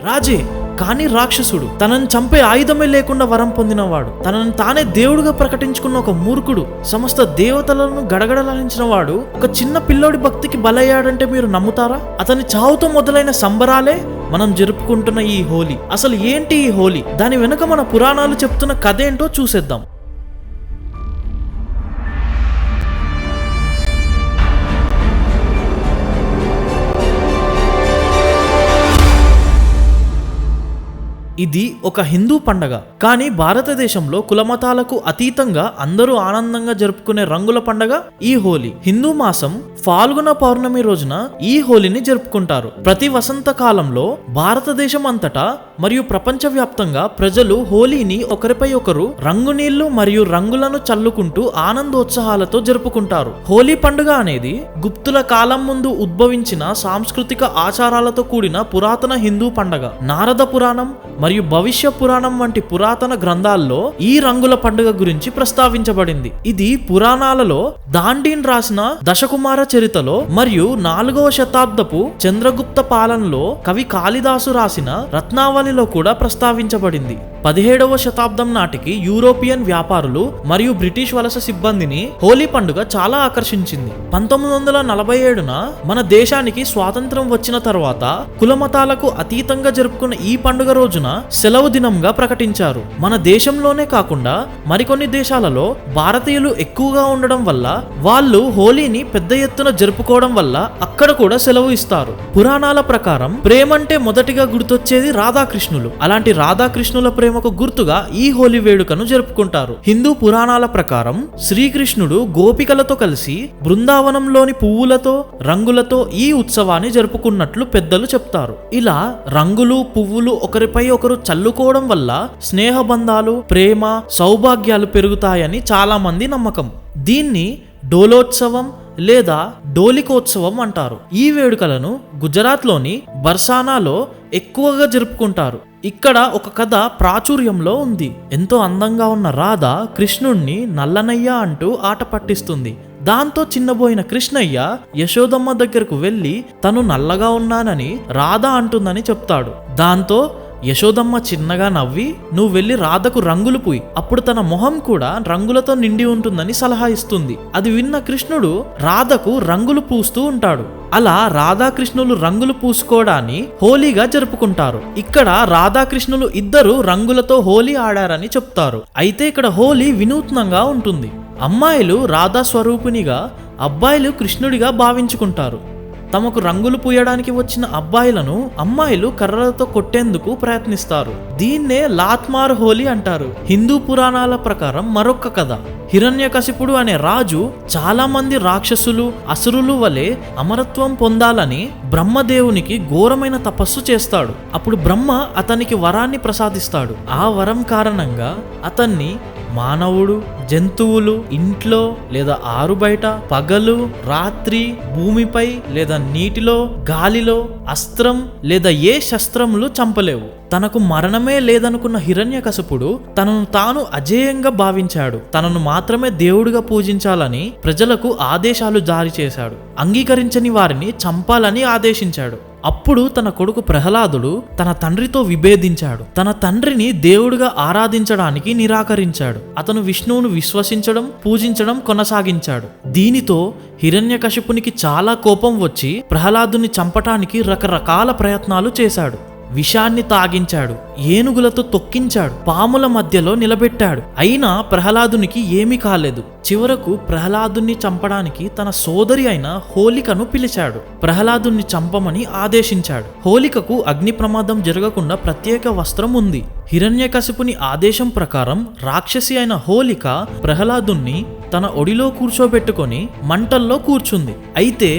రాజే, కానీ రాక్షసుడు, తనని చంపే ఆయుధమే లేకుండా వరం పొందినవాడు, తనని తానే దేవుడుగా ప్రకటించుకున్న ఒక మూర్ఖుడు, సమస్త దేవతలను గడగడలాడించిన వాడు ఒక చిన్న పిల్లోడి భక్తికి బలయ్యాడంటే మీరు నమ్ముతారా? అతని చావుతో మొదలైన సంబరాలే మనం జరుపుకుంటున్న ఈ హోలీ. అసలు ఏంటి ఈ హోలీ? దాని వెనుక మన పురాణాలు చెప్తున్న కథ ఏంటో చూసేద్దాం. ఇది ఒక హిందూ పండగ, కానీ భారతదేశంలో కులమతాలకు అతీతంగా అందరూ ఆనందంగా జరుపుకునే రంగుల పండగ ఈ హోలీ. హిందూ మాసం ఫాల్గుణ పౌర్ణమి రోజున ఈ హోలీని జరుపుకుంటారు. ప్రతి వసంత కాలంలో భారతదేశం అంతటా మరియు ప్రపంచవ్యాప్తంగా ప్రజలు హోలీని ఒకరిపై ఒకరు రంగునీళ్లు మరియు రంగులను చల్లుకుంటూ ఆనందోత్సాహాలతో జరుపుకుంటారు. హోలీ పండుగ అనేది గుప్తుల కాలం ముందు ఉద్భవించిన సాంస్కృతిక ఆచారాలతో కూడిన పురాతన హిందూ పండగ. నారద పురాణం మరియు భవిష్య పురాణం వంటి పురాతన గ్రంథాల్లో ఈ రంగుల పండుగ గురించి ప్రస్తావించబడింది. ఇది పురాణాలలో దాండీన్ రాసిన దశకుమార చరితలో మరియు 4వ శతాబ్దపు చంద్రగుప్త పాలనలో కవి కాళిదాసు రాసిన రత్నావళిలో కూడా ప్రస్తావించబడింది. 17వ శతాబ్దం నాటికి యూరోపియన్ వ్యాపారులు మరియు బ్రిటిష్ వలస సిబ్బందిని హోలీ పండుగ చాలా ఆకర్షించింది. 1947న మన దేశానికి స్వాతంత్రం వచ్చిన తర్వాత కులమతాలకు అతీతంగా జరుపుకున్న ఈ పండుగ రోజున సెలవు దినంగా ప్రకటించారు. మన దేశంలోనే కాకుండా మరికొన్ని దేశాలలో భారతీయులు ఎక్కువగా ఉండడం వల్ల వాళ్ళు హోలీని పెద్ద ఎత్తున జరుపుకోవడం వల్ల అక్కడ కూడా సెలవు ఇస్తారు. పురాణాల ప్రకారం ప్రేమంటే మొదటిగా గుర్తొచ్చేది రాధాకృష్ణులు. అలాంటి రాధాకృష్ణుల ప్రేమకు గుర్తుగా ఈ హోలీ వేడుకను జరుపుకుంటారు. హిందూ పురాణాల ప్రకారం శ్రీకృష్ణుడు గోపికలతో కలిసి బృందావనంలోని పువ్వులతో రంగులతో ఈ ఉత్సవాన్ని జరుపుకున్నట్లు పెద్దలు చెప్తారు. ఇలా రంగులు పువ్వులు ఒకరిపై ఒకరు చల్లుకోవడం వల్ల స్నేహబంధాలు ప్రేమ సౌభాగ్యాలు పెరుగుతాయని చాలా మంది నమ్మకం. దీన్ని డోలోత్సవం లేదా డోలికోత్సవం అంటారు. ఈ వేడుకలను గుజరాత్లోని బర్సానాలో ఎక్కువగా జరుపుకుంటారు. ఇక్కడ ఒక కథ ప్రాచుర్యంలో ఉంది. ఎంతో అందంగా ఉన్న రాధ కృష్ణుణ్ణి నల్లనయ్య అంటూ ఆట పట్టిస్తుంది. దాంతో చిన్నబోయిన కృష్ణయ్య యశోదమ్మ దగ్గరకు వెళ్లి తను నల్లగా ఉన్నానని రాధ అంటుందని చెప్తాడు. దాంతో యశోదమ్మ చిన్నగా నవ్వి నువ్వు వెళ్లి రాధకు రంగులు పూయి, అప్పుడు తన మొహం కూడా రంగులతో నిండి ఉంటుందని సలహా ఇస్తుంది. అది విన్న కృష్ణుడు రాధకు రంగులు పూస్తూ ఉంటాడు. అలా రాధాకృష్ణులు రంగులు పూసుకోవడాన్ని హోలీగా జరుపుకుంటారు. ఇక్కడ రాధాకృష్ణులు ఇద్దరు రంగులతో హోలీ ఆడారని చెప్తారు. అయితే ఇక్కడ హోలీ వినూత్నంగా ఉంటుంది. అమ్మాయిలు రాధా స్వరూపిణిగా, అబ్బాయిలు కృష్ణుడిగా భావించుకుంటారు. తమకు రంగులు పూయడానికి వచ్చిన అబ్బాయిలను అమ్మాయిలు కర్రలతో కొట్టేందుకు ప్రయత్నిస్తారు. దీన్నే లాత్మార్ హోలీ అంటారు. హిందూ పురాణాల ప్రకారం మరొక కథ. హిరణ్యకశిపుడు అనే రాజు చాలా మంది రాక్షసులు అసురులు వలె అమరత్వం పొందాలని బ్రహ్మదేవునికి ఘోరమైన తపస్సు చేస్తాడు. అప్పుడు బ్రహ్మ అతనికి వరాన్ని ప్రసాదిస్తాడు. ఆ వరం కారణంగా అతన్ని మానవుడు, జంతువులు, ఇంట్లో లేదా ఆరు బయట, పగలు రాత్రి, భూమిపై లేదా నీటిలో, గాలిలో అస్త్రం లేదా ఏ శస్త్రములు చంపలేవు. తనకు మరణమే లేదనుకున్న హిరణ్యకశిపుడు తనను తాను అజేయంగా భావించాడు. తనను మాత్రమే దేవుడిగా పూజించాలని ప్రజలకు ఆదేశాలు జారీ చేశాడు. అంగీకరించని వారిని చంపాలని ఆదేశించాడు. అప్పుడు తన కొడుకు ప్రహ్లాదుడు తన తండ్రితో విభేదించాడు. తన తండ్రిని దేవుడిగా ఆరాధించడానికి నిరాకరించాడు. అతను విష్ణువును విశ్వసించడం పూజించడం కొనసాగించాడు. దీనితో హిరణ్యకశిపునికి చాలా కోపం వచ్చి ప్రహ్లాదుని చంపటానికి రకరకాల ప్రయత్నాలు చేశాడు. విషాన్ని తాగించాడు, ఏనుగులతో తొక్కించాడు, పాముల మధ్యలో నిలబెట్టాడు. అయినా ప్రహ్లాదునికి ఏమీ కాలేదు. చివరకు ప్రహ్లాదుని చంపడానికి తన సోదరి అయిన హోలికను పిలిచాడు. ప్రహ్లాదుని చంపమని ఆదేశించాడు. హోలికకు అగ్ని ప్రమాదం జరగకుండా ప్రత్యేక వస్త్రం ఉంది. హిరణ్యకశిపుని ఆదేశం ప్రకారం రాక్షసి అయిన హోలిక ప్రహ్లాదుని తన ఒడిలో కూర్చోబెట్టుకొని మంటల్లో కూర్చుంది. అయితే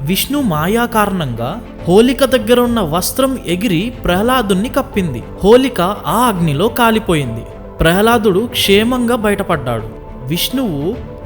విష్ణు మాయా కారణంగా హోలిక దగ్గర ఉన్న వస్త్రం ఎగిరి ప్రహ్లాదుని కప్పింది. హోలిక ఆ అగ్నిలో కాలిపోయింది. ప్రహ్లాదుడు క్షేమంగా బయటపడ్డాడు. విష్ణువు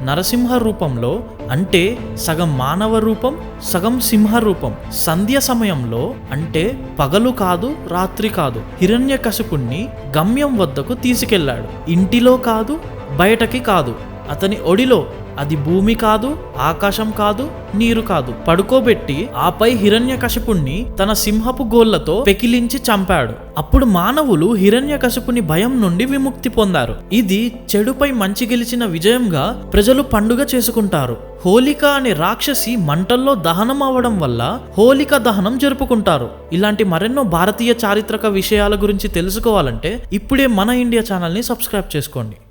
నరసింహ రూపంలో, అంటే సగం మానవ రూపం సగం సింహ రూపం, సంధ్య సమయంలో అంటే పగలు కాదు రాత్రి కాదు హిరణ్యకశిపుణ్ణి గమ్యం వద్దకు తీసుకెళ్లాడు. ఇంటిలో కాదు బయటకి కాదు, అతని ఒడిలో అది భూమి కాదు, ఆకాశం కాదు, నీరు కాదు. పడుకోబెట్టి ఆపై హిరణ్యకశిపుణ్ణి తన సింహపు గోళ్లతో పెకిలించి చంపాడు. అప్పుడు మానవులు హిరణ్యకశిపుని భయం నుండి విముక్తి పొందారు. ఇది చెడుపై మంచి గెలిచిన విజయంగా ప్రజలు పండుగ చేసుకుంటారు. హోలిక అనే రాక్షసి మంటల్లో దహనం అవడం వల్ల హోలిక దహనం జరుపుకుంటారు. ఇలాంటి మరెన్నో భారతీయ చారిత్రక విషయాల గురించి తెలుసుకోవాలంటే ఇప్పుడే మన ఇండియా ఛానల్ని సబ్స్క్రైబ్ చేసుకోండి.